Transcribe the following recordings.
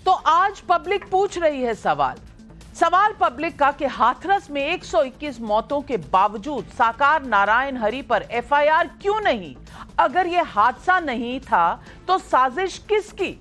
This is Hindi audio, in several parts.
तो आज पब्लिक पूछ रही है सवाल पब्लिक का कि हाथरस में 121 मौतों के बावजूद साकार नारायण हरि पर एफआईआर क्यों नहीं? अगर यह हादसा नहीं था तो साजिश किसकी?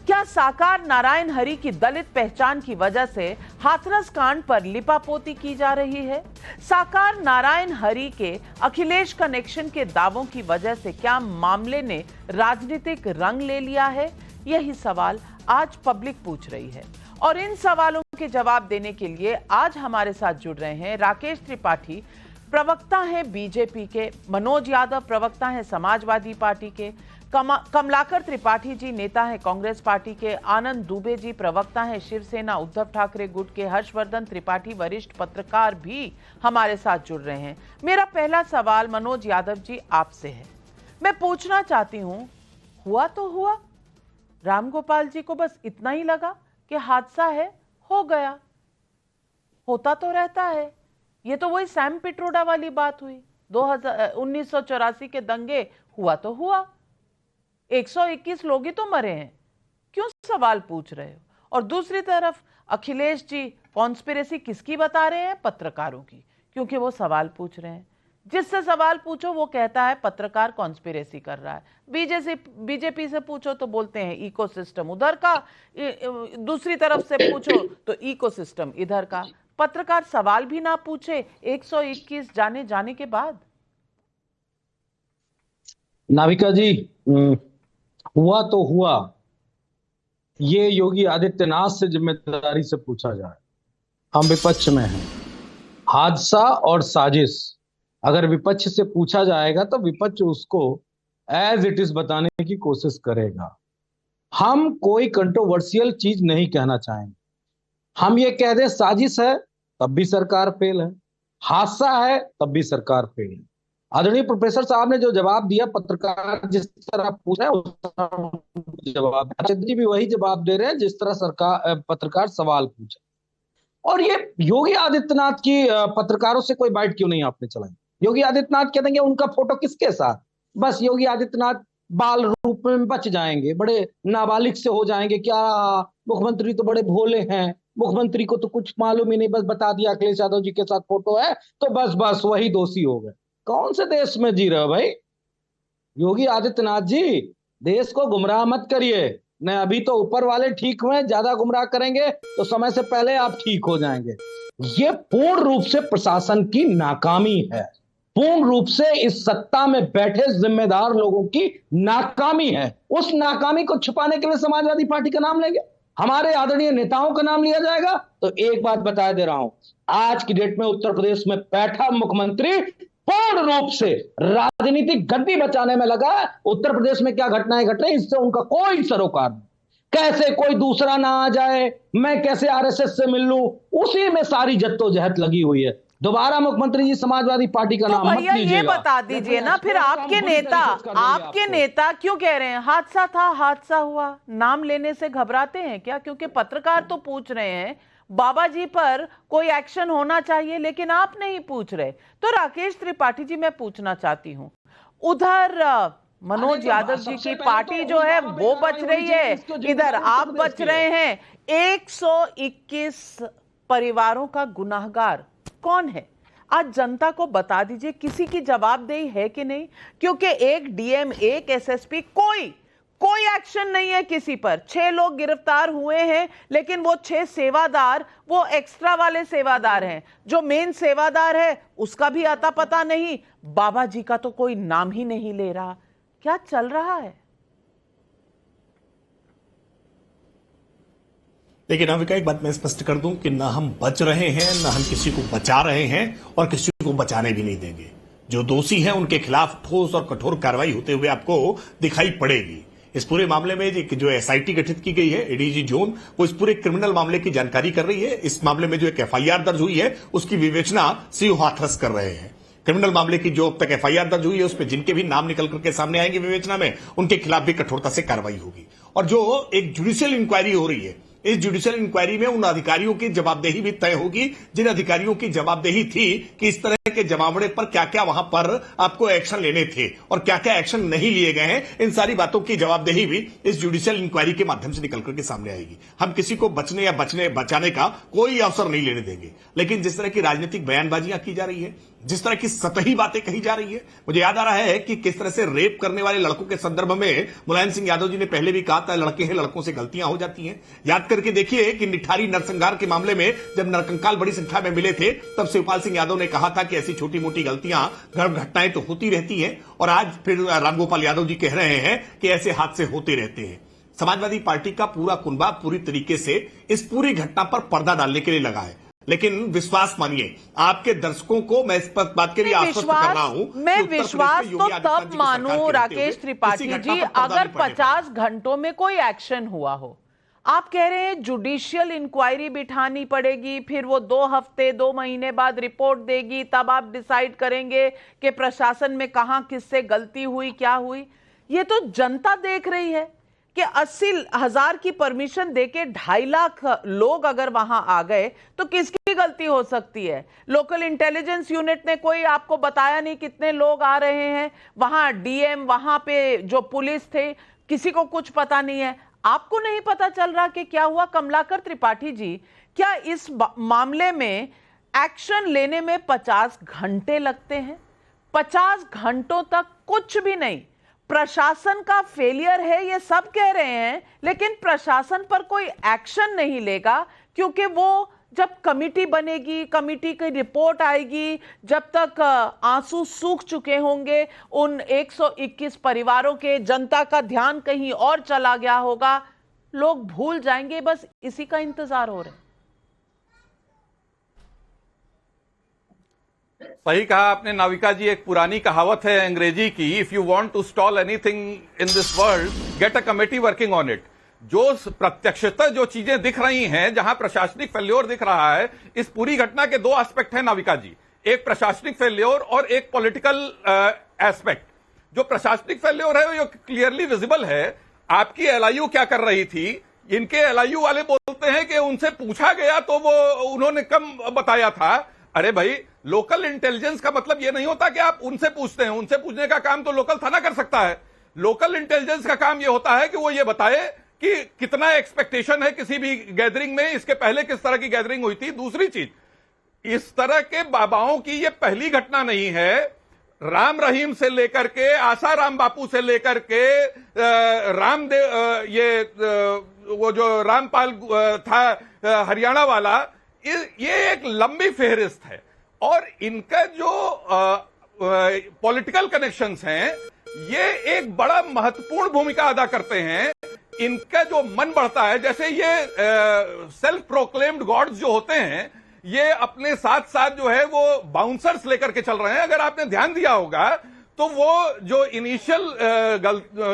क्या साकार नारायण हरि की दलित पहचान की वजह से हाथरस कांड पर लिपापोती की जा रही है? साकार नारायण हरि के अखिलेश कनेक्शन के दावों की वजह से क्या मामले ने राजनीतिक रंग ले लिया है? यही सवाल आज पब्लिक पूछ रही है और इन सवालों के जवाब देने के लिए आज हमारे साथ जुड़ रहे हैं राकेश त्रिपाठी, प्रवक्ता हैं बीजेपी के, मनोज यादव प्रवक्ता हैं समाजवादी पार्टी के, कमलाकर त्रिपाठी जी नेता हैं कांग्रेस पार्टी के, आनंद दुबे जी प्रवक्ता हैं शिवसेना उद्धव ठाकरे गुट के, हर्षवर्धन त्रिपाठी वरिष्ठ पत्रकार भी हमारे साथ जुड़ रहे हैं। मेरा पहला सवाल मनोज यादव जी आपसे है। मैं पूछना चाहती हूं, हुआ तो हुआ, रामगोपाल जी को बस इतना ही लगा कि हादसा है, हो गया, होता तो रहता है। ये तो वही सैम पिट्रोडा वाली बात हुई, 1984 के दंगे, हुआ तो हुआ, 121 लोग ही तो मरे हैं, क्यों सवाल पूछ रहे हो? और दूसरी तरफ अखिलेश जी कॉन्स्पिरेसी किसकी बता रहे हैं? पत्रकारों की, क्योंकि वो सवाल पूछ रहे हैं। जिससे सवाल पूछो वो कहता है पत्रकार कॉन्स्पिरेसी कर रहा है। बीजेपी से पूछो तो बोलते हैं इकोसिस्टम उधर का, दूसरी तरफ से पूछो तो इकोसिस्टम इधर का। पत्रकार सवाल भी ना पूछे 121 जाने के बाद। नाविका जी, हुआ तो हुआ, ये योगी आदित्यनाथ से जिम्मेदारी से पूछा जाए। हम विपक्ष में हैं। हादसा और साजिश अगर विपक्ष से पूछा जाएगा तो विपक्ष उसको एज इट इज बताने की कोशिश करेगा। हम कोई कंट्रोवर्शियल चीज नहीं कहना चाहेंगे। हम ये कह दें साजिश है तब भी सरकार फेल है, हादसा है तब भी सरकार फेल है। आदरणीय प्रोफेसर साहब ने जो जवाब दिया, पत्रकार जिस तरह पूछा उस तरह जवाब, जी भी वही जवाब दे रहे हैं जिस तरह पत्रकार सवाल पूछा। और ये योगी आदित्यनाथ की पत्रकारों से कोई बाइट क्यों नहीं आपने चलाई? योगी आदित्यनाथ कह देंगे उनका फोटो किसके साथ? बस योगी आदित्यनाथ बाल रूप में बच जाएंगे, बड़े नाबालिग से हो जाएंगे। क्या मुख्यमंत्री तो बड़े भोले हैं, मुख्यमंत्री को तो कुछ मालूम ही नहीं, बस बता दिया अखिलेश यादव जी के साथ फोटो है तो बस वही दोषी हो गए। कौन से देश में जी रहे हो भाई योगी आदित्यनाथ जी? देश को गुमराह मत करिए। नहीं, अभी तो ऊपर वाले ठीक हुए, ज्यादा गुमराह करेंगे तो समय से पहले आप ठीक हो जाएंगे। ये पूर्ण रूप से प्रशासन की नाकामी है, पूर्ण रूप से इस सत्ता में बैठे जिम्मेदार लोगों की नाकामी है। उस नाकामी को छुपाने के लिए समाजवादी पार्टी का नाम लेंगे, हमारे आदरणीय नेताओं का नाम लिया जाएगा। तो एक बात बता दे रहा हूं, आज की डेट में उत्तर प्रदेश में बैठा मुख्यमंत्री पूर्ण रूप से राजनीतिक गद्दी बचाने में लगा है। उत्तर प्रदेश में क्या घटनाएं घट रही, इससे उनका कोई सरोकार नहीं। कैसे कोई दूसरा ना आ जाए, मैं कैसे आरएसएस से मिल लूं, उसी में सारी जद्दोजहद लगी हुई है। दोबारा मुख्यमंत्री जी समाजवादी पार्टी का नाम मत लीजिएगा। ये बता दीजिए ना फिर, आपके नेता क्यों कह रहे हैं हादसा था, हादसा हुआ? नाम लेने से घबराते हैं क्या? क्योंकि पत्रकार तो पूछ रहे हैं बाबा जी पर कोई एक्शन होना चाहिए, लेकिन आप नहीं पूछ रहे। तो राकेश त्रिपाठी जी, मैं पूछना चाहती हूं, उधर मनोज यादव जी की पार्टी जो है वो बच रही है, इधर आप बच रहे हैं। 121 परिवारों का गुनाहगार कौन है? आज जनता को बता दीजिए, किसी की जवाबदेही है कि नहीं? क्योंकि एक डीएम, एक एसएसपी, कोई एक्शन नहीं है किसी पर। 6 लोग गिरफ्तार हुए हैं, लेकिन वो 6 सेवादार वो एक्स्ट्रा वाले सेवादार हैं। जो मेन सेवादार है उसका भी आता पता नहीं, बाबा जी का तो कोई नाम ही नहीं ले रहा। क्या चल रहा है? लेकिन नाविका, एक बात मैं स्पष्ट कर दूं कि ना हम बच रहे हैं, ना हम किसी को बचा रहे हैं और किसी को बचाने भी नहीं देंगे। जो दोषी हैं उनके खिलाफ ठोस और कठोर कार्रवाई होते हुए आपको दिखाई पड़ेगी। इस पूरे मामले में जो एसआईटी गठित की गई है, एडीजी जोन, वो इस पूरे क्रिमिनल मामले की जानकारी कर रही है। इस मामले में जो एक एफआईआर दर्ज हुई है उसकी विवेचना सीओ हाथरस कर रहे हैं। क्रिमिनल मामले की जो अब तक एफआईआर दर्ज हुई है उसमें जिनके भी नाम निकल करके सामने आएंगे विवेचना में, उनके खिलाफ भी कठोरता से कार्रवाई होगी। और जो एक जुडिशियल इंक्वायरी हो रही है इस जुडिशियल इंक्वायरी में उन अधिकारियों की जवाबदेही भी तय होगी जिन अधिकारियों की जवाबदेही थी कि इस तरह के जमावड़े पर क्या क्या वहां पर आपको एक्शन लेने थे और क्या क्या एक्शन नहीं लिए गए हैं। इन सारी बातों की जवाबदेही भी इस जुडिशियल इंक्वायरी के माध्यम से निकल करके सामने आएगी। हम किसी को बचने या बचाने का कोई अवसर नहीं लेने देंगे, लेकिन जिस तरह की राजनीतिक बयानबाजियां की जा रही है, जिस तरह की सतही बातें कही जा रही है, मुझे याद आ रहा है कि किस तरह से रेप करने वाले लड़कों के संदर्भ में मुलायम सिंह यादव जी ने पहले भी कहा था, लड़के हैं, लड़कों से गलतियां हो जाती हैं। याद करके देखिए कि निठारी नरसंहार के मामले में जब नरकंकाल बड़ी संख्या में मिले थे, तब शिवपाल सिंह यादव ने कहा था कि ऐसी छोटी मोटी गलतियां, घटनाएं तो होती रहती हैं, और आज फिर रामगोपाल यादव जी कह रहे हैं कि ऐसे हादसे होते रहते हैं। समाजवादी पार्टी का पूरा कुनबा पूरी तरीके से इस पूरी घटना पर पर्दा डालने के लिए लगा है, लेकिन विश्वास मानिए, आपके दर्शकों को मैं इस बात के लिए आश्वस्त कर रहा हूं। मैं विश्वास तो तब मानूं राकेश त्रिपाठी जी अगर 50 घंटों में कोई एक्शन हुआ हो। आप कह रहे हैं जुडिशियल इंक्वायरी बिठानी पड़ेगी, फिर वो 2 हफ्ते 2 महीने बाद रिपोर्ट देगी, तब आप डिसाइड करेंगे कि प्रशासन में कहां किससे गलती हुई, क्या हुई। ये तो जनता देख रही है कि 80,000 की परमिशन देके 2.5 लाख लोग अगर वहां आ गए तो किसकी गलती हो सकती है। लोकल इंटेलिजेंस यूनिट ने कोई आपको बताया नहीं कितने लोग आ रहे हैं, वहां डीएम, वहां पे जो पुलिस थे, किसी को कुछ पता नहीं है। आपको नहीं पता चल रहा कि क्या हुआ। कमलाकर त्रिपाठी जी, क्या इस मामले में एक्शन लेने में 50 घंटे लगते हैं? 50 घंटों तक कुछ भी नहीं, प्रशासन का फेलियर है ये सब कह रहे हैं, लेकिन प्रशासन पर कोई एक्शन नहीं लेगा, क्योंकि वो जब कमेटी बनेगी, कमेटी की रिपोर्ट आएगी, जब तक आंसू सूख चुके होंगे उन 121 परिवारों के, जनता का ध्यान कहीं और चला गया होगा, लोग भूल जाएंगे। बस इसी का इंतजार हो रहा है। सही कहा आपने नाविका जी। एक पुरानी कहावत है अंग्रेजी की, if you want to stall anything in this world get a committee working on it. जो प्रत्यक्षतः जो चीजें दिख रही हैं, जहां प्रशासनिक फेल्योर दिख रहा है, इस पूरी घटना के 2 एस्पेक्ट हैं नाविका जी, एक प्रशासनिक फेल्योर और एक पॉलिटिकल एस्पेक्ट। जो प्रशासनिक फेल्योर है वो क्लियरली विजिबल है। आपकी एलआईयू क्या कर रही थी, इनके एलआईयू वाले बोलते हैं कि उनसे पूछा गया तो वो उन्होंने कम बताया था। अरे भाई, लोकल इंटेलिजेंस का मतलब यह नहीं होता कि आप उनसे पूछते हैं, उनसे पूछने का काम तो लोकल थाना कर सकता है। लोकल इंटेलिजेंस का काम यह होता है कि वो ये बताए कि कितना एक्सपेक्टेशन है किसी भी गैदरिंग में, इसके पहले किस तरह की गैदरिंग हुई थी। दूसरी चीज, इस तरह के बाबाओं की ये पहली घटना नहीं है। राम रहीम से लेकर के, आसाराम बापू से लेकर के, रामदेव, वो जो रामपाल था हरियाणा वाला, ये एक लंबी फेहरिस्त है। और इनका जो पॉलिटिकल कनेक्शंस हैं, ये एक बड़ा महत्वपूर्ण भूमिका अदा करते हैं। इनका जो मन बढ़ता है, जैसे ये सेल्फ प्रोक्लेम्ड गॉड्स जो होते हैं, ये अपने साथ साथ जो है वो बाउंसर्स लेकर के चल रहे हैं। अगर आपने ध्यान दिया होगा तो वो जो इनिशियल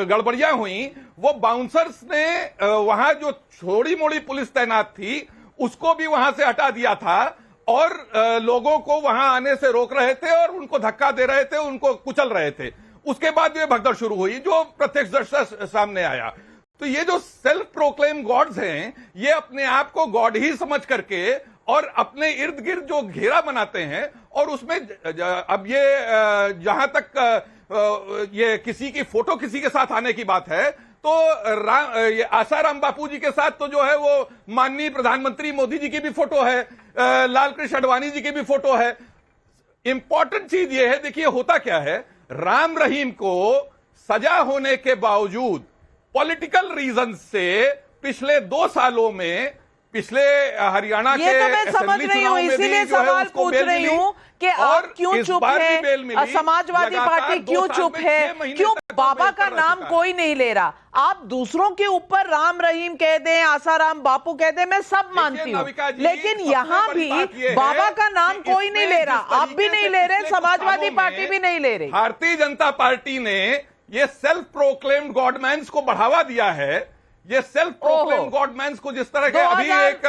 गड़बड़ियां हुई, वो बाउंसर्स ने वहां जो छोटी मोटी पुलिस तैनात थी उसको भी वहां से हटा दिया था, और लोगों को वहां आने से रोक रहे थे और उनको धक्का दे रहे थे, उनको कुचल रहे थे। उसके बाद ये भगदड़ शुरू हुई जो प्रत्यक्ष दर्शन सामने आया। तो ये जो सेल्फ प्रोक्लेम गॉड्स हैं, ये अपने आप को गॉड ही समझ करके और अपने इर्द गिर्द जो घेरा बनाते हैं, और उसमें अब ये जहां तक ये किसी की फोटो किसी के साथ आने की बात है, तो ये आसाराम बापू जी के साथ तो जो है वो माननीय प्रधानमंत्री मोदी जी की भी फोटो है, लाल कृष्ण आडवाणी जी की भी फोटो है। इंपॉर्टेंट चीज ये है, देखिए होता क्या है, राम रहीम को सजा होने के बावजूद पॉलिटिकल रीजन से पिछले 2 सालों में, पिछले हरियाणा के तो मैं समझ रही हूँ, इसीलिए सवाल पूछ रही हूँ कि आप क्यों चुप है, समाजवादी पार्टी क्यों चुप है, क्यों बाबा का नाम कोई नहीं ले रहा। आप दूसरों के ऊपर राम रहीम कह दें, आसाराम बापू कह दें, मैं सब मानती हूँ, लेकिन यहाँ भी बाबा का नाम कोई नहीं ले रहा। आप भी नहीं ले रहे, समाजवादी पार्टी भी नहीं ले रही। भारतीय जनता पार्टी ने ये सेल्फ प्रोक्लेम्ड गॉडमैन्स को बढ़ावा दिया है। ये सेल्फ प्रोक्लेम्ड गॉडमैन्स को, जिस तरह के अभी एक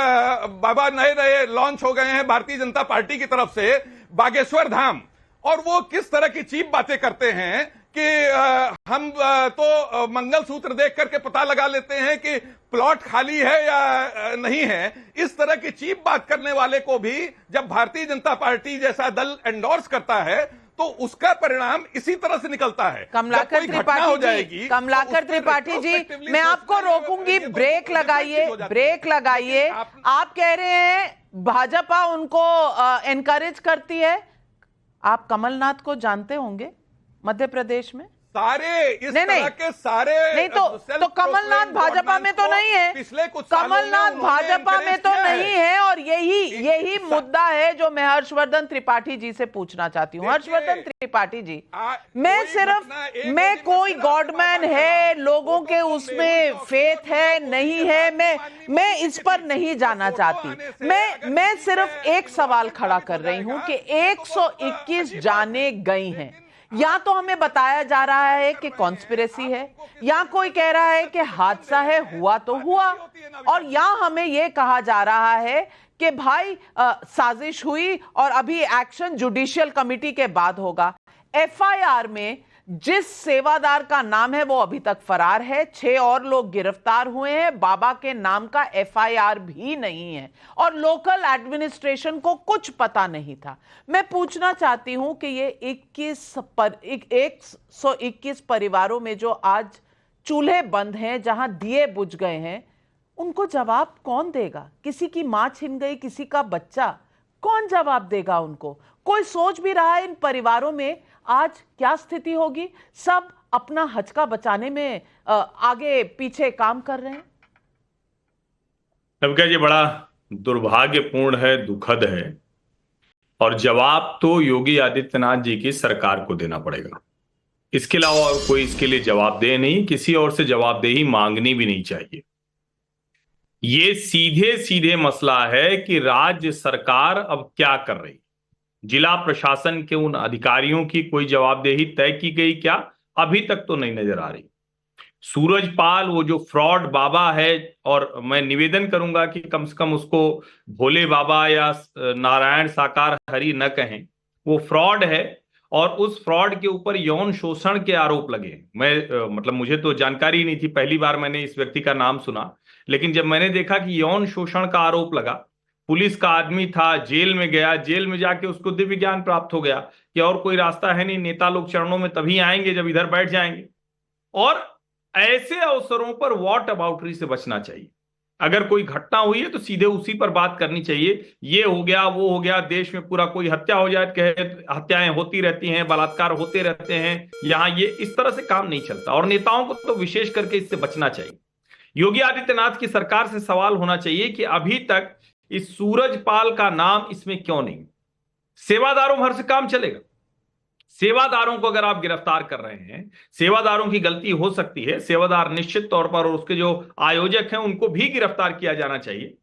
बाबा नए लॉन्च हो गए हैं भारतीय जनता पार्टी की तरफ से, बागेश्वर धाम, और वो किस तरह की चीप बातें करते हैं कि हम तो मंगलसूत्र देख करके पता लगा लेते हैं कि प्लॉट खाली है या नहीं है, इस तरह की चीप बात करने वाले को भी जब भारतीय जनता पार्टी जैसा दल एंडोर्स करता है तो उसका परिणाम इसी तरह से निकलता है। कमलाकर त्रिपाठी जी, मैं आपको रोकूंगी, ब्रेक लगाइए। आप कह रहे हैं भाजपा उनको एनकरेज करती है। आप कमलनाथ को जानते होंगे मध्य प्रदेश में सारे इस तरह के सारे नहीं तो कमलनाथ भाजपा में तो नहीं है, पिछले कुछ कमलनाथ भाजपा में तो नहीं है। और यही मुद्दा है जो मैं हर्षवर्धन त्रिपाठी जी से पूछना चाहती हूँ। हर्षवर्धन त्रिपाठी जी, मैं कोई गॉडमैन है, लोगों के उसमें फेथ है नहीं है, मैं इस पर नहीं जाना चाहती। मैं सिर्फ एक सवाल खड़ा कर रही हूं कि 121 जाने गई हैं। या तो हमें बताया जा रहा है कि कॉन्स्पिरेसी है, या कोई कह रहा है कि हादसा है, हुआ तो हुआ, और या हमें यह कहा जा रहा है कि भाई साजिश हुई और अभी एक्शन जुडिशियल कमिटी के बाद होगा। एफआईआर में जिस सेवादार का नाम है वो अभी तक फरार है, 6 और लोग गिरफ्तार हुए हैं, बाबा के नाम का एफआईआर भी नहीं है और लोकल एडमिनिस्ट्रेशन को कुछ पता नहीं था। मैं पूछना चाहती हूं कि ये 121 परिवारों में जो आज चूल्हे बंद हैं, जहां दिए बुझ गए हैं, उनको जवाब कौन देगा? किसी की मां छिन गई, किसी का बच्चा, कौन जवाब देगा उनको? कोई सोच भी रहा है इन परिवारों में आज क्या स्थिति होगी? सब अपना हचका बचाने में आगे पीछे काम कर रहे हैं। अब क्या, ये बड़ा दुर्भाग्यपूर्ण है, दुखद है, और जवाब तो योगी आदित्यनाथ जी की सरकार को देना पड़ेगा। इसके अलावा और कोई इसके लिए जवाबदेह नहीं, किसी और से जवाबदेही मांगनी भी नहीं चाहिए। ये सीधे सीधे मसला है कि राज्य सरकार अब क्या कर रही, जिला प्रशासन के उन अधिकारियों की कोई जवाबदेही तय की गई क्या? अभी तक तो नहीं नजर आ रही। सूरजपाल वो जो फ्रॉड बाबा है, और मैं निवेदन करूंगा कि कम से कम उसको भोले बाबा या नारायण साकार हरि न कहें, वो फ्रॉड है और उस फ्रॉड के ऊपर यौन शोषण के आरोप लगे। मतलब मुझे तो जानकारी नहीं थी, पहली बार मैंने इस व्यक्ति का नाम सुना, लेकिन जब मैंने देखा कि यौन शोषण का आरोप लगा, पुलिस का आदमी था, जेल में गया, जेल में जाके उसको दिव्य ज्ञान प्राप्त हो गया कि और कोई रास्ता है नहीं, नेता लोग चरणों में तभी आएंगे जब इधर बैठ जाएंगे। और ऐसे अवसरों पर वॉट अबाउटरी से बचना चाहिए। अगर कोई घटना हुई है तो सीधे उसी पर बात करनी चाहिए। ये हो गया, वो हो गया, देश में पूरा कोई हत्या हो जाए, कहे हत्याएं होती रहती हैं, बलात्कार होते रहते हैं, यहां ये इस तरह से काम नहीं चलता, और नेताओं को तो विशेष करके इससे बचना चाहिए। योगी आदित्यनाथ की सरकार से सवाल होना चाहिए कि अभी तक इस सूरजपाल का नाम इसमें क्यों नहीं? सेवादारों भर से काम चलेगा। सेवादारों को अगर आप गिरफ्तार कर रहे हैं, सेवादारों की गलती हो सकती है, सेवादार निश्चित तौर पर, और उसके जो आयोजक हैं उनको भी गिरफ्तार किया जाना चाहिए,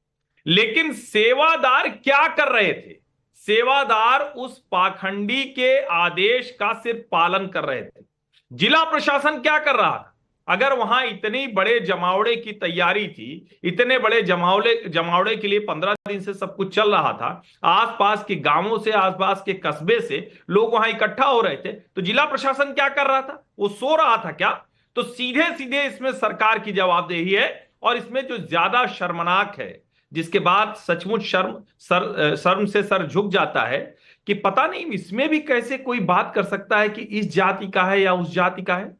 लेकिन सेवादार क्या कर रहे थे? सेवादार उस पाखंडी के आदेश का सिर्फ पालन कर रहे थे। जिला प्रशासन क्या कर रहा था? अगर वहां इतनी बड़े जमावड़े की तैयारी थी, इतने बड़े जमावड़े के लिए 15 दिन से सब कुछ चल रहा था, आसपास के गांवों से, आसपास के कस्बे से लोग वहां इकट्ठा हो रहे थे, तो जिला प्रशासन क्या कर रहा था? वो सो रहा था क्या? तो सीधे सीधे इसमें सरकार की जवाबदेही है। और इसमें जो ज्यादा शर्मनाक है, जिसके बाद सचमुच शर्म से सर झुक जाता है, कि पता नहीं इसमें भी कैसे कोई बात कर सकता है कि इस जाति का है या उस जाति का है।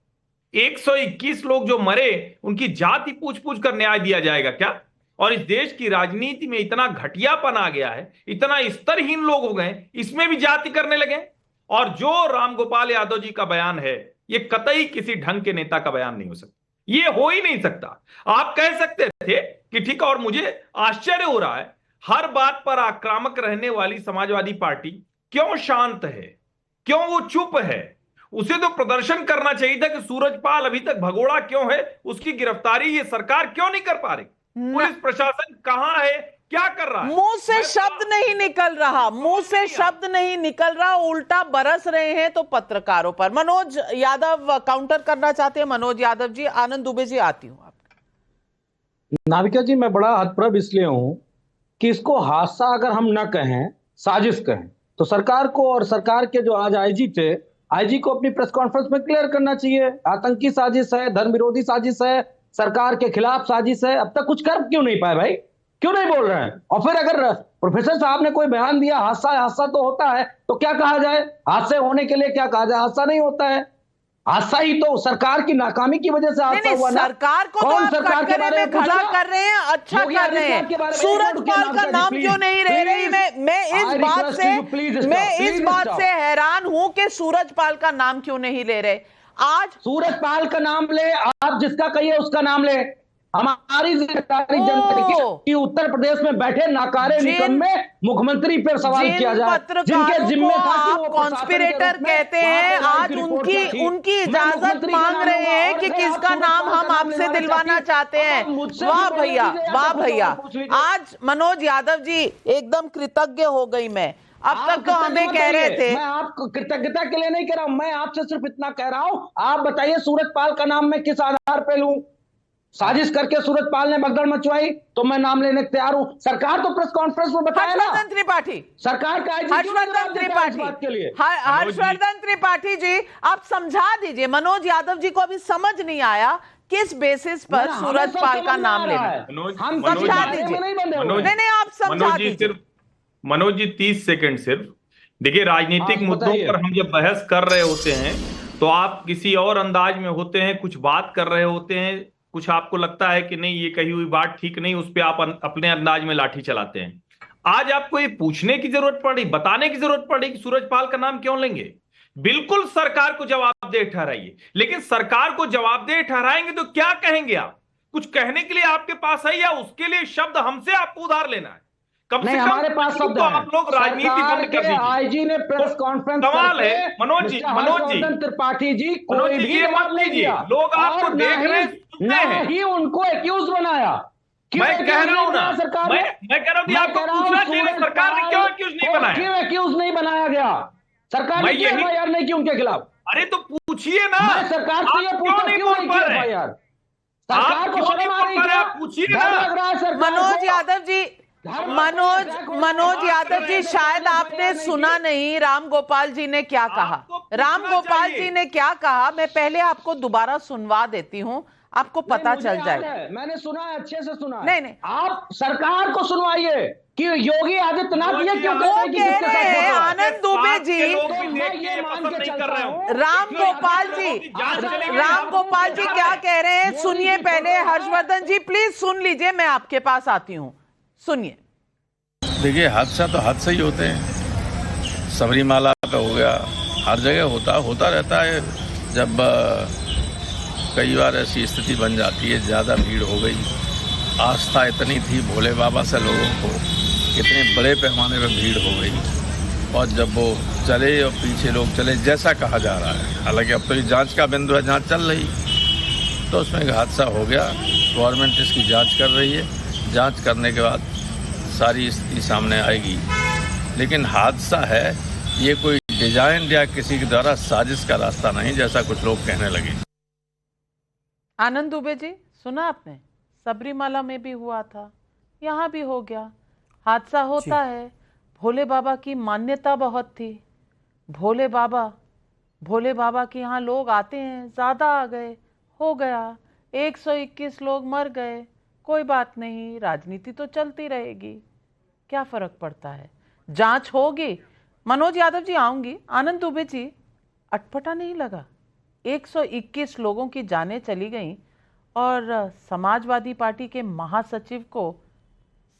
121 लोग जो मरे, उनकी जाति पूछ पूछ कर न्याय दिया जाएगा क्या? और इस देश की राजनीति में इतना घटियापन आ गया है, इतना स्तरहीन लोग हो गए, इसमें भी जाति करने लगे। और जो रामगोपाल यादव जी का बयान है, ये कतई किसी ढंग के नेता का बयान नहीं हो सकता, ये हो ही नहीं सकता। आप कह सकते थे कि ठीक, और मुझे आश्चर्य हो रहा है, हर बात पर आक्रामक रहने वाली समाजवादी पार्टी क्यों शांत है, क्यों वो चुप है? उसे तो प्रदर्शन करना चाहिए था कि सूरजपाल अभी तक भगोड़ा क्यों है, उसकी गिरफ्तारी ये सरकार क्यों नहीं कर पा रही? पुलिस प्रशासन कहां है, क्या कर रहा है? मुंह से शब्द नहीं निकल रहा, मुंह से शब्द नहीं निकल रहा, उल्टा बरस रहे हैं तो पत्रकारों पर। मनोज यादव काउंटर करना चाहते हैं। मनोज यादव जी, आनंद दुबे जी, आती हूं आप। नाविका जी, मैं बड़ा हतप्रभ इसलिए हूं कि इसको हादसा अगर हम न कहें, साजिश कहें, तो सरकार को और सरकार के जो आज आईजी थे आईजी को अपनी प्रेस कॉन्फ्रेंस में क्लियर करना चाहिए। आतंकी साजिश है, धर्म विरोधी साजिश है, सरकार के खिलाफ साजिश है, अब तक कुछ कर क्यों नहीं पाए भाई? क्यों नहीं बोल रहे हैं? और फिर अगर प्रोफेसर साहब ने कोई बयान दिया हादसा तो होता है, तो क्या कहा जाए? हादसे होने के लिए क्या कहा जाए? हादसा नहीं होता है, हादसा ही तो सरकार की नाकामी की वजह से हादसा हुआ ना। सरकार को तो आप कटघरे में खड़ा कर रहे हैं, अच्छा कर रहे हैं। सूरजपाल का नाम क्यों नहीं ले रही? मैं इस बात से हैरान हूं कि सूरजपाल का नाम क्यों नहीं ले रहे। आज सूरजपाल का नाम ले, आप जिसका कहिए उसका नाम ले। हमारी जिम्मेदारी जनता की उत्तर प्रदेश में बैठे नाकारे निकम्मे मुख्यमंत्री पर सवाल किया जाए, जिनके जिम्मे था कि वो कॉन्स्पिरेटर कहते हैं, आज उनकी इजाजत मांग रहे हैं कि किसका नाम हम आपसे दिलवाना चाहते हैं। वाह भैया, वाह भैया। आज मनोज यादव जी एकदम कृतज्ञ हो गई मैं। अब तक तो हमें कह रहे थे। मैं आपको कृतज्ञता के लिए नहीं कह रहा हूं, मैं आपसे सिर्फ इतना कह रहा हूं, आप बताइए सूरजपाल का नाम मैं किस आधार पे लूं? साजिश करके सूरजपाल ने भगदड़ मचवाई तो मैं नाम लेने को तैयार हूं। सरकार तो प्रेस कॉन्फ्रेंस में बताया ना, हर्षवर्धन त्रिपाठी, सरकार का हर्षवर्धन त्रिपाठी जी, आप समझा दीजिए। मनोज यादव जी को अभी समझ नहीं आया किस बेसिस पर सूरजपाल का नाम लेना। हम समझा दीजिए। नहीं, आप समझा दीजिए। मनोज जी 30 सेकंड सिर्फ। देखिए, राजनीतिक मुद्दों पर हम जब बहस कर रहे होते हैं तो आप किसी और अंदाज में होते हैं, कुछ बात कर रहे होते हैं, कुछ आपको लगता है कि नहीं ये कही हुई बात ठीक नहीं, उस पर आप अपने अंदाज में लाठी चलाते हैं। आज आपको ये पूछने की जरूरत पड़ी, बताने की जरूरत पड़ी कि सूरजपाल का नाम क्यों लेंगे। बिल्कुल सरकार को जवाबदेह ठहराइए, लेकिन सरकार को जवाबदेह ठहराएंगे तो क्या कहेंगे आप? कुछ कहने के लिए आपके पास है या उसके लिए शब्द हमसे आपको उधार लेना है? कम से कम हमारे पास शब्द तो आप लोग राजनीति बंद कर दीजिए। आईजी ने प्रेस कॉन्फ्रेंस सवाल है मनोज जी त्रिपाठी जी मनोज जी ये मत लीजिए, लोग आपको देख रहे हैं, सुनते हैं, ही उनको एक्यूज बनाया। मैं कह रहा हूं ना, सरकार मैं कह रहा हूं कि आपको पूछना चाहिए सरकार ने क्यों एक्यूज नहीं बनाया? क्यों एक्यूज नहीं बनाया गया? सरकार ने क्यों एफआईआर नहीं की उनके खिलाफ? अरे तो पूछिए ना, मैं सरकार से ये पूछा क्यों नहीं की एफआईआर? सरकार को शर्म आ रही है? पूछिए ना। मनोज यादव जी, मनोज यादव जी, शायद आपने सुना नहीं राम गोपाल जी ने क्या कहा। राम गोपाल जी ने क्या कहा, मैं पहले आपको दोबारा सुनवा देती हूं, आपको पता चल जाए। मैंने सुना है, अच्छे से सुना है। नहीं, आप सरकार को सुनवाइए कि योगी आदित्यनाथ ये क्यों कह रहे हैं। आनंद दुबे जी, राम गोपाल जी क्या कह रहे हैं सुनिए पहले। हर्षवर्धन जी प्लीज सुन लीजिए, मैं आपके पास आती हूं, सुनिए। देखिए, हादसा तो हादसा ही होते हैं। सबरीमाला का हो गया, हर जगह होता रहता है। जब कई बार ऐसी स्थिति बन जाती है, ज़्यादा भीड़ हो गई, आस्था इतनी थी भोले बाबा से लोगों को, इतने बड़े पैमाने पर भीड़ हो गई, और जब वो चले और पीछे लोग चले जैसा कहा जा रहा है, हालांकि अब तो ये जांच का बिंदु है, जांच चल रही, तो उसमें एक हादसा हो गया। गवर्नमेंट इसकी जांच कर रही है, जांच करने के बाद सारी स्थिति सामने आएगी। लेकिन हादसा है, ये कोई डिजाइन या किसी के द्वारा साजिश का रास्ता नहीं, जैसा कुछ लोग कहने लगे। आनंद दुबे जी, सुना आपने? सबरीमाला में भी हुआ था, यहाँ भी हो गया। हादसा होता है। भोले बाबा की मान्यता बहुत थी। भोले बाबा के यहाँ लोग आते हैं, ज्यादा आ गए, हो गया, 121 लोग मर गए, कोई बात नहीं, राजनीति तो चलती रहेगी, क्या फर्क पड़ता है, जांच होगी। मनोज यादव जी आऊंगी। आनंद दुबे जी, अटपटा नहीं लगा? 121 लोगों की जानें चली गईं और समाजवादी पार्टी के महासचिव को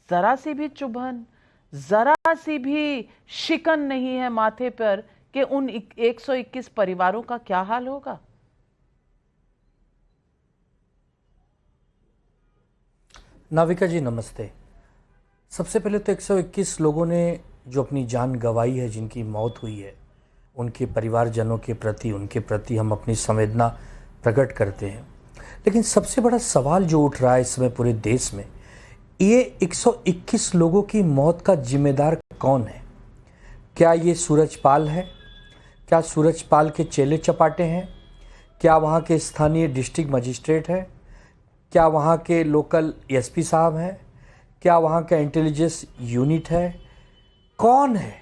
जरा सी भी चुभन, जरा सी भी शिकन नहीं है माथे पर कि उन 121 परिवारों का क्या हाल होगा? नाविका जी नमस्ते। सबसे पहले तो 121 लोगों ने जो अपनी जान गंवाई है, जिनकी मौत हुई है, उनके परिवारजनों के प्रति, उनके प्रति हम अपनी संवेदना प्रकट करते हैं। लेकिन सबसे बड़ा सवाल जो उठ रहा है इस समय पूरे देश में, ये 121 लोगों की मौत का जिम्मेदार कौन है? क्या ये सूरजपाल है? क्या सूरजपाल के चेले चपाटे हैं? क्या वहाँ के स्थानीय डिस्ट्रिक्ट मजिस्ट्रेट हैं? क्या वहाँ के लोकल एसपी साहब हैं? क्या वहाँ का इंटेलिजेंस यूनिट है? कौन है?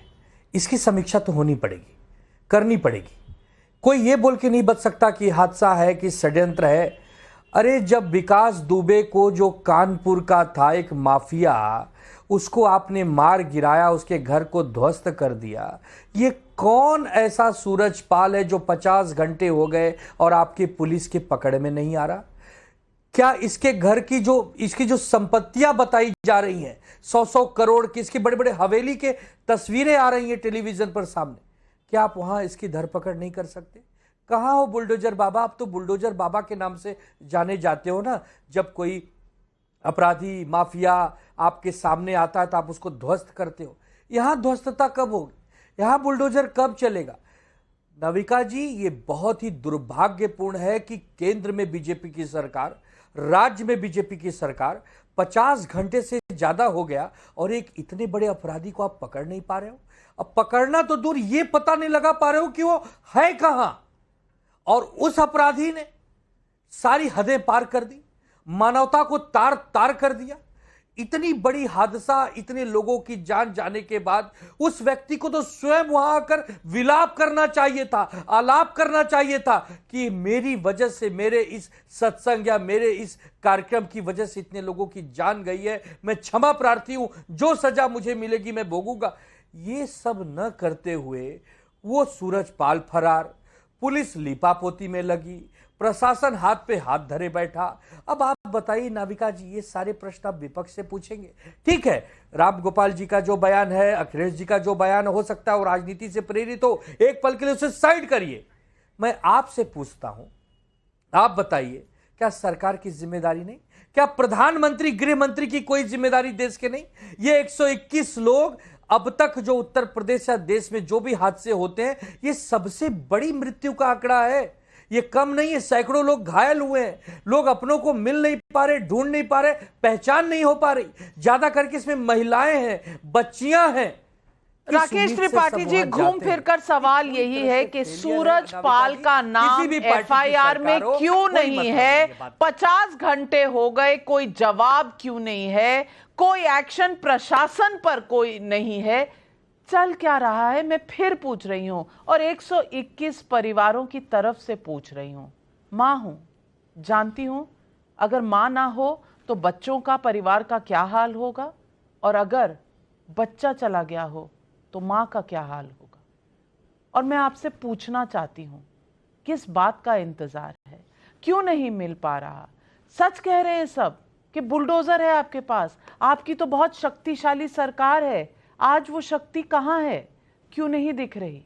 इसकी समीक्षा तो होनी पड़ेगी, करनी पड़ेगी। कोई ये बोल के नहीं बच सकता कि हादसा है कि षड्यंत्र है। अरे जब विकास दुबे को, जो कानपुर का था एक माफिया, उसको आपने मार गिराया, उसके घर को ध्वस्त कर दिया, ये कौन ऐसा सूरजपाल है जो 50 घंटे हो गए और आपकी पुलिस के पकड़ में नहीं आ रहा? क्या इसके घर की इसकी जो संपत्तियां बताई जा रही हैं 100-100 करोड़ की, इसकी बड़े बड़े हवेली के तस्वीरें आ रही हैं टेलीविजन पर सामने, क्या आप वहां इसकी धरपकड़ नहीं कर सकते? कहां हो बुलडोजर बाबा? आप तो बुलडोजर बाबा के नाम से जाने जाते हो ना। जब कोई अपराधी माफिया आपके सामने आता है तो आप उसको ध्वस्त करते हो। यहां ध्वस्तता कब होगी? यहां बुलडोजर कब चलेगा? नविका जी, ये बहुत ही दुर्भाग्यपूर्ण है कि केंद्र में बीजेपी की सरकार, राज्य में बीजेपी की सरकार 50 घंटे से ज्यादा हो गया और एक इतने बड़े अपराधी को आप पकड़ नहीं पा रहे हो। अब पकड़ना तो दूर, ये पता नहीं लगा पा रहे हो कि वो है कहां। और उस अपराधी ने सारी हदें पार कर दी, मानवता को तार तार कर दिया। इतनी बड़ी हादसा, इतने लोगों की जान जाने के बाद उस व्यक्ति को तो स्वयं वहां आकर विलाप करना चाहिए था, आलाप करना चाहिए था कि मेरी वजह से, मेरे इस सत्संग या मेरे इस कार्यक्रम की वजह से इतने लोगों की जान गई है, मैं क्षमा प्रार्थी हूं, जो सजा मुझे मिलेगी मैं भोगूंगा। ये सब न करते हुए वो सूरजपाल फरार, पुलिस लीपापोती में लगी, प्रशासन हाथ पे हाथ धरे बैठा। अब आप बताइए नाविका जी, ये सारे प्रश्न आप विपक्ष से पूछेंगे। ठीक है, राम गोपाल जी का जो बयान है, अखिलेश जी का जो बयान हो सकता है वो राजनीति से प्रेरित हो, एक पल के लिए उसे साइड करिए। मैं आपसे पूछता हूं, आप बताइए, क्या सरकार की जिम्मेदारी नहीं? क्या प्रधानमंत्री, गृह मंत्री की कोई जिम्मेदारी देश के नहीं? ये 121 लोग अब तक जो उत्तर प्रदेश या देश में जो भी हादसे होते हैं, ये सबसे बड़ी मृत्यु का आंकड़ा है। ये कम नहीं है, सैकड़ों लोग घायल हुए हैं, लोग अपनों को मिल नहीं पा रहे, ढूंढ नहीं पा रहे, पहचान नहीं हो पा रही। ज्यादा करके इसमें महिलाएं हैं, बच्चियां हैं। राकेश त्रिपाठी जी, घूम फिर कर सवाल यही है कि सूरजपाल का नाम एफआईआर में क्यों नहीं है? 50 घंटे हो गए, कोई जवाब क्यों नहीं है? कोई एक्शन प्रशासन पर कोई नहीं है। चल क्या रहा है, मैं फिर पूछ रही हूं, और 121 परिवारों की तरफ से पूछ रही हूं। मां हूं, जानती हूं अगर मां ना हो तो बच्चों का, परिवार का क्या हाल होगा, और अगर बच्चा चला गया हो तो मां का क्या हाल होगा। और मैं आपसे पूछना चाहती हूं, किस बात का इंतजार है? क्यों नहीं मिल पा रहा? सच कह रहे हैं सब कि बुलडोजर है आपके पास, आपकी तो बहुत शक्तिशाली सरकार है, आज वो शक्ति कहां है? क्यों नहीं दिख रही?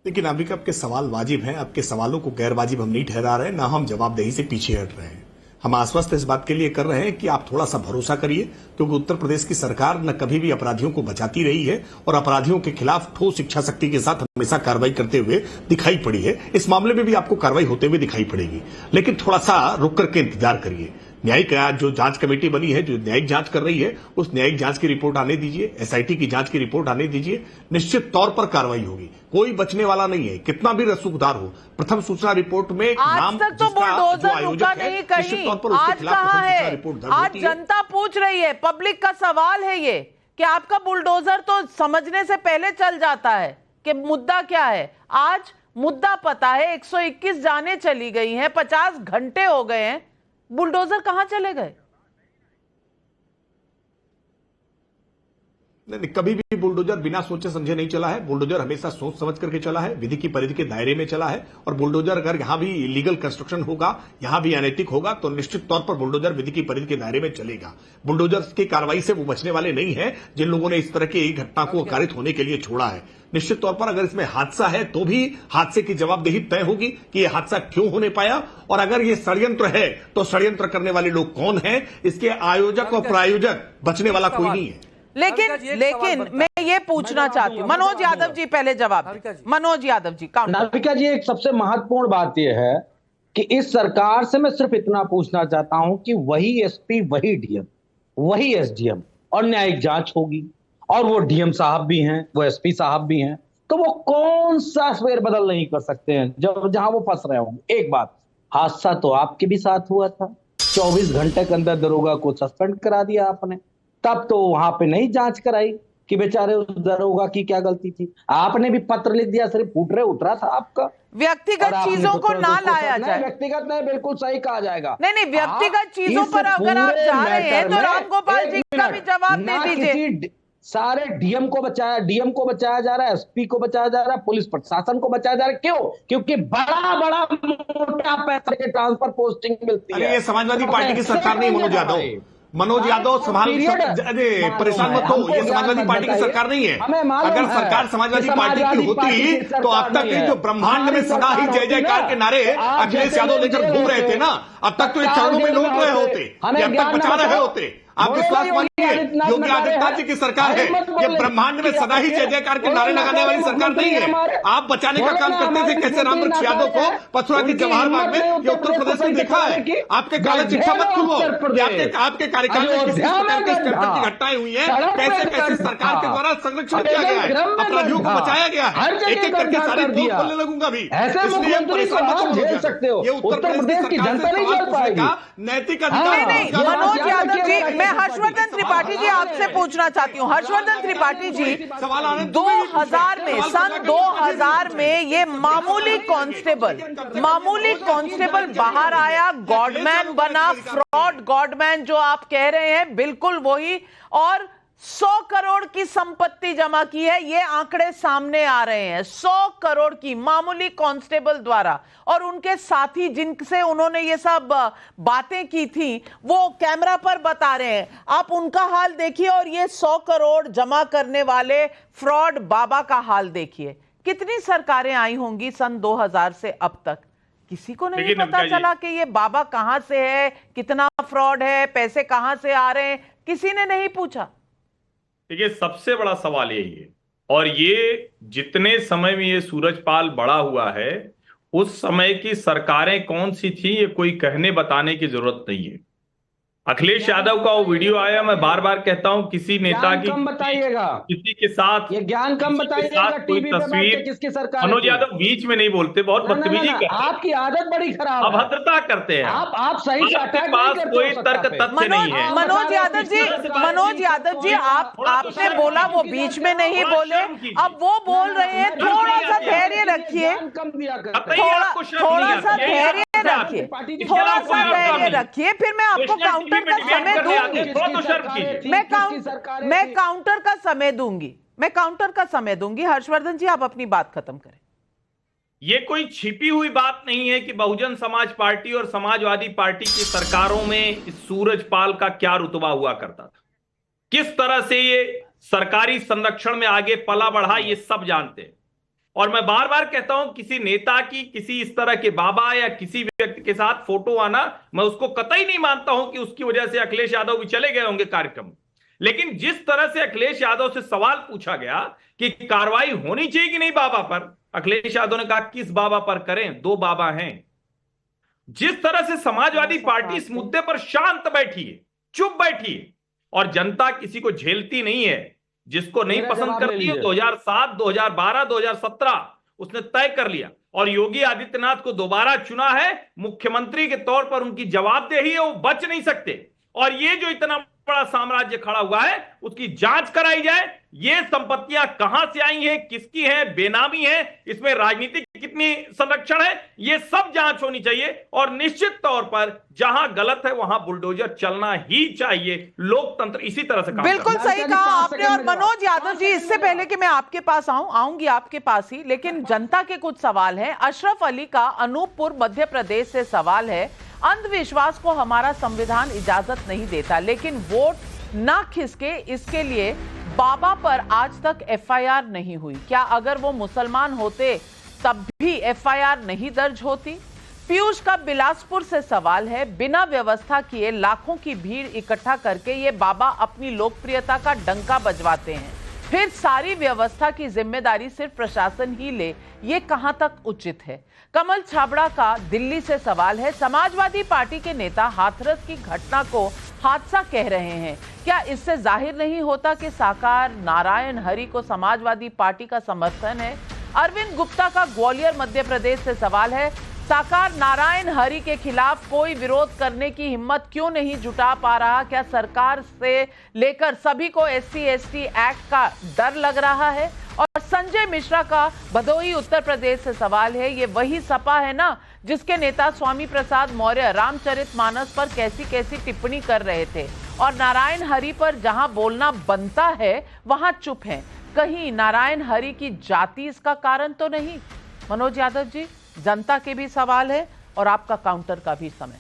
लेकिन नाविका, आपके सवाल वाजिब हैं, आपके सवालों को गैर वाजिब हम नहीं ठहरा रहे, ना हम जवाबदेही से पीछे हट रहे हैं। हम आश्वस्त इस बात के लिए कर रहे हैं कि आप थोड़ा सा भरोसा करिए, क्योंकि उत्तर प्रदेश की सरकार न कभी भी अपराधियों को बचाती रही है और अपराधियों के खिलाफ ठोस इच्छा शक्ति के साथ हमेशा कार्रवाई करते हुए दिखाई पड़ी है। इस मामले में भी आपको कार्रवाई होते हुए दिखाई पड़ेगी, लेकिन थोड़ा सा रुक करके इंतजार करिए। न्यायिक जो जांच कमेटी बनी है, जो न्यायिक जांच कर रही है, उस न्यायिक जांच की रिपोर्ट आने दीजिए, एसआईटी की जांच की रिपोर्ट आने दीजिए। निश्चित तौर पर कार्रवाई होगी, कोई बचने वाला नहीं है, कितना भी रसूखदार हो। प्रथम सूचना रिपोर्ट में नाम आज तक तो बुलडोजर रुका नहीं कहीं, आज कहां है? आज जनता पूछ रही है, पब्लिक का सवाल है ये कि आपका बुलडोजर तो समझने से पहले चल जाता है कि मुद्दा क्या है। आज मुद्दा पता है, 121 जानें चली गई हैं, 50 घंटे हो गए हैं, बुलडोजर कहां चले गए? नहीं, कभी भी बुलडोजर बिना सोचे समझे नहीं चला है। बुलडोजर हमेशा सोच समझ करके चला है, विधि की परिधि के दायरे में चला है। और बुलडोजर अगर यहां भी इलीगल कंस्ट्रक्शन होगा, यहां भी अनैतिक होगा, तो निश्चित तौर पर बुलडोजर विधि की परिधि के दायरे में चलेगा। बुलडोजर की कार्रवाई से वो बचने वाले नहीं है जिन लोगों ने इस तरह की घटना को अकारित होने के लिए छोड़ा है। निश्चित तौर पर अगर इसमें हादसा है तो भी हादसे की जवाबदेही तय होगी कि यह हादसा क्यों होने पाया, और अगर यह षड्यंत्र है तो षड्यंत्र करने वाले लोग कौन हैं, इसके आयोजक और प्रायोजक बचने वाला कोई नहीं है। लेकिन मैं ये पूछना चाहती हूँ, मनोज यादव जी पहले जवाब। मनोज यादव जी, नाविका जी, एक सबसे महत्वपूर्ण बात यह है कि इस सरकार से मैं सिर्फ इतना पूछना चाहता हूं कि वही एसपी, वही डीएम, वही एसडीएम, और न्यायिक जांच होगी, और वो डीएम साहब भी हैं, वो एसपी साहब भी हैं, तो वो कौन सा फेरबदल नहीं कर सकते हैं जहां वो फंस रहे होंगे। एक बात, हादसा तो आपके भी साथ हुआ था, 24 घंटे के अंदर दरोगा को सस्पेंड करा दिया आपने, तब तो वहां पे नहीं जांच कराई। कि बेचारे उस दरोगा की क्या गलती थी। आपने भी पत्र लिख दिया, सिर्फ फुटरे उतरा था आपका। व्यक्तिगत चीजों को ना लाया जाए। व्यक्तिगत नहीं, बिल्कुल सही कहा जाएगा। नहीं, व्यक्तिगत चीजों पर अगर आप जा रहे हैं तो रामगोपाल जी का भी जवाब दे दीजिए। सारे डीएम को बचाया जा रहा है, एसपी को बचाया जा रहा है, पुलिस प्रशासन को बचाया जा रहा है। क्यों? क्योंकि बड़ा मोटा पैसे के ट्रांसफर पोस्टिंग मिलती है। ये समाजवादी पार्टी की सरकार नहीं, मनोज यादव परेशान मत हो, ये समाजवादी पार्टी की सरकार नहीं है। अगर सरकार समाजवादी पार्टी की होती तो अब तक जो ब्रह्मांड में सदा ही जय जयकार के नारे अखिलेश यादव लेकर घूम रहे थे ना, अब तक तो ये चरणों में लौट रहे होते, अब तक बचा रहे होते। आप विश्वास मानिए, योगी आदित्यनाथ जी की सरकार है, ये ब्रह्मांड में सदा ही जय जयकार के नारे लगाने वाली सरकार नहीं है। आप बचाने का काम करते थे, कैसे रामवृक्ष यादव को पथुआ की जवाहर बाग में, ये उत्तर प्रदेश में देखा है। आपके काले शिक्षा मत खुलवाओ, आपके कार्यकाल में किस प्रकार की घटनाएं हुई है, कैसे कैसे सरकार के द्वारा संरक्षण किया गया है, अपराधियों को बचाया गया है। एक एक करके सारी बात बोलने लगूंगा भी, इसलिए परेशान मत झेल सकते हो। ये उत्तर प्रदेश की जनता नहीं झेल पाएगी। नैतिक अधिकार नहीं, मनोज यादव जी, मैं हर्षवर्धन त्रिपाठी जी आपसे पूछना चाहती हूँ। हर्षवर्धन त्रिपाठी जी, 2000 में, सन 2000 में ये मामूली कांस्टेबल बाहर आया, गॉडमैन बना, फ्रॉड गॉडमैन जो आप कह रहे हैं बिल्कुल वही, और 100 करोड़ की संपत्ति जमा की है। ये आंकड़े सामने आ रहे हैं, 100 करोड़ की मामूली कांस्टेबल द्वारा, और उनके साथी जिनसे उन्होंने ये सब बातें की थी वो कैमरा पर बता रहे हैं। आप उनका हाल देखिए और ये 100 करोड़ जमा करने वाले फ्रॉड बाबा का हाल देखिए। कितनी सरकारें आई होंगी सन 2000 से अब तक, किसी को नहीं पता चला कि ये बाबा कहां से है, कितना फ्रॉड है, पैसे कहां से आ रहे हैं, किसी ने नहीं पूछा। देखिए, सबसे बड़ा सवाल यही है, और ये जितने समय में ये सूरजपाल बड़ा हुआ है, उस समय की सरकारें कौन सी थी ये कोई कहने बताने की जरूरत नहीं है। अखिलेश यादव का वो वीडियो आया, मैं बार बार कहता हूं, किसी नेता की बताइएगा, किसी के साथ ये ज्ञान कम बताइएगा, कोई तस्वीर, किसकी सरकार। मनोज यादव बीच में नहीं बोलते, बहुत बदतमीजी करते हैं, आपकी आदत बड़ी खराब, अभद्रता करते हैं आप सही से आपके पास कोई तर्क तथ्य नहीं है। मनोज यादव जी आपने बोला, वो बीच में नहीं बोले, अब वो बोल रहे हैं, थोड़ा सा धैर्य रखिए, थोड़ा सा धैर्य रखिए, थोड़ा सा धैर्य रखिए, फिर मैं आपको काउंटर का समय दूंगी, मैं काउंटर का समय दूंगी। हर्षवर्धन जी, आप अपनी बात खत्म करें। ये कोई छिपी हुई बात नहीं है कि बहुजन समाज पार्टी और समाजवादी पार्टी की सरकारों में इस सूरजपाल का क्या रुतबा हुआ करता था, किस तरह से ये सरकारी संरक्षण में आगे पला बढ़ा, ये सब जानते हैं। और मैं बार बार कहता हूं, किसी नेता की किसी इस तरह के बाबा या किसी व्यक्ति के साथ फोटो आना, मैं उसको कतई नहीं मानता हूं कि उसकी वजह से अखिलेश यादव भी चले गए होंगे कार्यक्रम। लेकिन जिस तरह से अखिलेश यादव से सवाल पूछा गया कि कार्रवाई होनी चाहिए कि नहीं बाबा पर, अखिलेश यादव ने कहा किस बाबा पर करें, 2 बाबा हैं। जिस तरह से समाजवादी पार्टी इस मुद्दे पर शांत बैठी है, चुप बैठी है, और जनता किसी को झेलती नहीं है, जिसको नहीं पसंद करती है, 2007, 2012, 2017 उसने तय कर लिया, और योगी आदित्यनाथ को दोबारा चुना है मुख्यमंत्री के तौर पर, उनकी जवाबदेही है, वो बच नहीं सकते। और ये जो इतना बड़ा साम्राज्य खड़ा हुआ है, उसकी जांच कराई जाए, ये संपत्तियां कहां से आई हैं, किसकी हैं, बेनामी है, इसमें राजनीतिक कितनी संरक्षण है, ये सब जांच होनी चाहिए। और निश्चित तौर पर जहां गलत है वहां बुलडोजर चलना ही चाहिए। लोकतंत्र इसी तरह से काम बिल्कुल सही कहा आपने। और मनोज यादव जी, इससे पहले कि मैं आपके पास आऊंगी आपके पास ही, लेकिन जनता के कुछ सवाल हैं। अशरफ अली का अनूपपुर मध्य प्रदेश से सवाल है, अंधविश्वास को हमारा संविधान इजाजत नहीं देता, लेकिन वोट ना खिसके इसके लिए बाबा पर आज तक एफआईआर नहीं हुई। क्या अगर वो मुसलमान होते तब भी एफआईआर नहीं दर्ज होती? पीयूष का बिलासपुर से सवाल है, बिना व्यवस्था किए लाखों की भीड़ इकट्ठा करके ये बाबा अपनी लोकप्रियता का डंका बजवाते हैं, फिर सारी व्यवस्था की जिम्मेदारी सिर्फ प्रशासन ही ले, ये कहां तक उचित है? कमल छाबड़ा का दिल्ली से सवाल है, समाजवादी पार्टी के नेता हाथरस की घटना को हादसा कह रहे हैं, क्या इससे जाहिर नहीं होता कि साकार नारायण हरि को समाजवादी पार्टी का समर्थन है? अरविंद गुप्ता का ग्वालियर मध्य प्रदेश से सवाल है, साकार नारायण हरि के खिलाफ कोई विरोध करने की हिम्मत क्यों नहीं जुटा पा रहा? क्या सरकार से लेकर सभी को SC/ST एक्ट का डर लग रहा है? और संजय मिश्रा का भदोही उत्तर प्रदेश से सवाल है, ये वही सपा है ना जिसके नेता स्वामी प्रसाद मौर्य रामचरितमानस पर कैसी कैसी टिप्पणी कर रहे थे और नारायण हरि पर जहां बोलना बनता है वहां चुप हैं। कहीं नारायण हरि की जाति इसका कारण तो नहीं? मनोज यादव जी, जनता के भी सवाल है और आपका काउंटर का भी समय।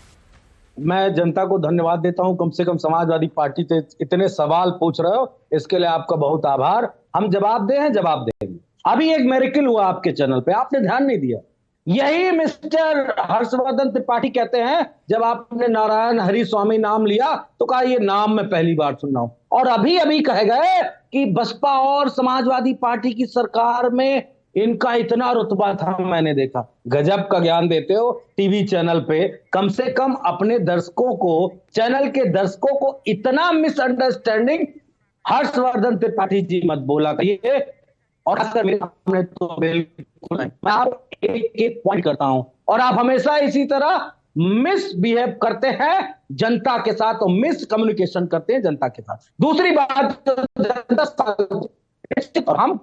मैं जनता को धन्यवाद देता हूं, कम से कम समाजवादी पार्टी से इतने सवाल पूछ रहे हो, इसके लिए आपका बहुत आभार। हम जवाब देंगे। अभी एक मेरेकल हुआ आपके चैनल पे, आपने ध्यान नहीं दिया। यही मिस्टर हर्षवर्धन त्रिपाठी कहते हैं, जब आपने नारायण हरि स्वामी नाम लिया तो कहा ये नाम मैं पहली बार सुन रहा हूं, और अभी कह गए कि बसपा और समाजवादी पार्टी की सरकार में इनका इतना रुतबा था। मैंने देखा, गजब का ज्ञान देते हो टीवी चैनल पे। कम से कम अपने दर्शकों को, चैनल के दर्शकों को इतना मिसअंडरस्टैंडिंग हर्षवर्धन त्रिपाठी जी मत बोला करिए। और मेरे सामने तो बिल्कुल नहीं, मैं आपको एक पॉइंट करता हूं और आप हमेशा इसी तरह मिसबिहेव करते हैं जनता के साथ, और मिस कम्युनिकेशन करते हैं जनता के साथ। दूसरी बात, हम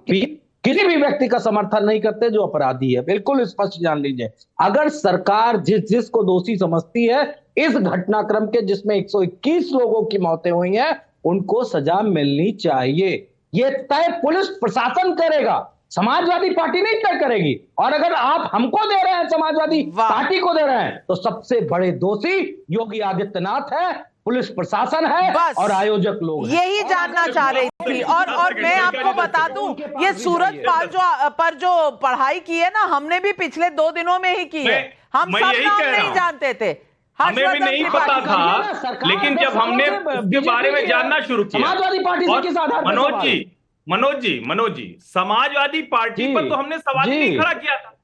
किसी भी व्यक्ति का समर्थन नहीं करते जो अपराधी है, बिल्कुल स्पष्ट जान लीजिए। अगर सरकार जिसको दोषी समझती है इस घटनाक्रम के जिसमें 121 लोगों की मौतें हुई हैं, उनको सजा मिलनी चाहिए। ये तय पुलिस प्रशासन करेगा, समाजवादी पार्टी नहीं तय करेगी। और अगर आप हमको दे रहे हैं, समाजवादी पार्टी को दे रहे हैं, तो सबसे बड़े दोषी योगी आदित्यनाथ है, पुलिस प्रशासन है और आयोजक लोग। यही जानना चाह रही थी। और मैं आपको बता दूं, ये सूरज पर जो पढ़ाई की है ना, हमने भी पिछले 2 दिनों में ही की है। हम सब नाम नहीं जानते थे, हमें भी नहीं पता था, लेकिन जब हमने इसके बारे में जानना शुरू किया, समाजवादी पार्टी से किस आधार पर? मनोज जी, समाजवादी पार्टी पर तो हमने सवाल नहीं खड़ा किया था।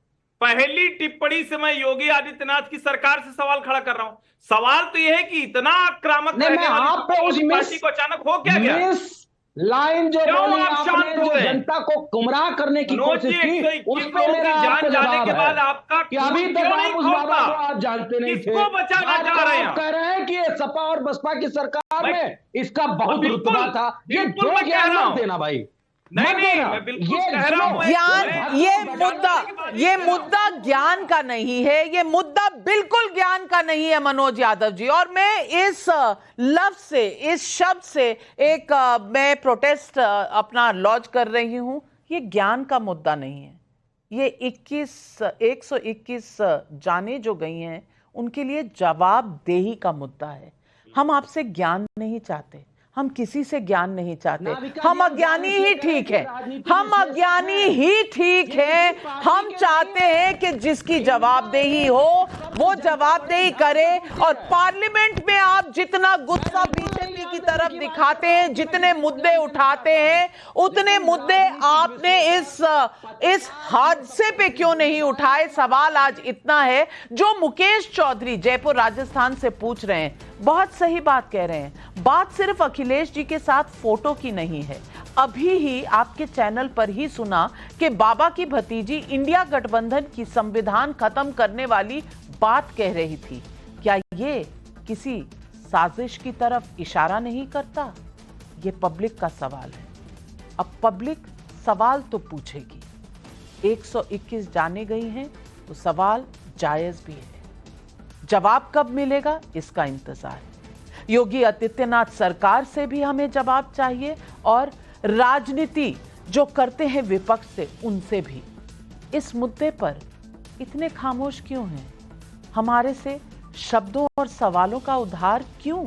पहली टिप्पणी से मैं योगी आदित्यनाथ की सरकार से सवाल खड़ा कर रहा हूं। सवाल तो यह है कि इतना आक्रामक रहने वाली पार्टी को अचानक हो क्या गया? लाइन जो बोली आपने, जो जनता को गुमराह करने की कोशिश की, उस पे मेरा जान जाने के बाद आपका कि अभी तक आप उस बाबा को आप जानते नहीं थे। किसको बचाना चाह रहे हैं? कह रहे हैं कि ये सपा और बसपा की सरकार में इसका बहुत रुतबा था। ये जो ज्ञान मत देना भाई, नहीं, मैं बिल्कुल कह रहा हूं। ये मुद्दा ज्ञान का नहीं है, ये मुद्दा बिल्कुल ज्ञान का नहीं है मनोज यादव जी। और मैं इस लफ्ज से, इस शब्द से मैं प्रोटेस्ट अपना लॉन्च कर रही हूं। ये ज्ञान का मुद्दा नहीं है, ये 121 जाने जो गई हैं उनके लिए जवाबदेही का मुद्दा है। हम आपसे ज्ञान नहीं चाहते, हम किसी से ज्ञान नहीं चाहते, हम अज्ञानी ही ठीक है, हम अज्ञानी ही ठीक है। हम चाहते हैं कि जिसकी जवाबदेही हो वो जवाबदेही करे। और पार्लियामेंट में आप जितना गुस्सा बीजेपी की तरफ दिखाते हैं, जितने मुद्दे उठाते हैं, उतने मुद्दे आपने इस हादसे पे क्यों नहीं उठाए? सवाल आज इतना है। जो मुकेश चौधरी जयपुर राजस्थान से पूछ रहे हैं, बहुत सही बात कह रहे हैं। बात सिर्फ अखिलेश जी के साथ फोटो की नहीं है। अभी ही आपके चैनल पर ही सुना कि बाबा की भतीजी इंडिया गठबंधन की संविधान खत्म करने वाली बात कह रही थी। क्या ये किसी साजिश की तरफ इशारा नहीं करता? ये पब्लिक का सवाल है। अब पब्लिक सवाल तो पूछेगी। 121 जाने गई हैं तो सवाल जायज भी है। जवाब कब मिलेगा इसका इंतजार है। योगी आदित्यनाथ सरकार से भी हमें जवाब चाहिए और राजनीति जो करते हैं विपक्ष से उनसे भी। इस मुद्दे पर इतने खामोश क्यों हैं? हमारे से शब्दों और सवालों का उधार क्यों?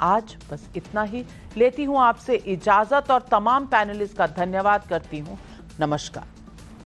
आज बस इतना ही। लेती हूं आपसे इजाजत और तमाम पैनलिस्ट का धन्यवाद करती हूं। नमस्कार।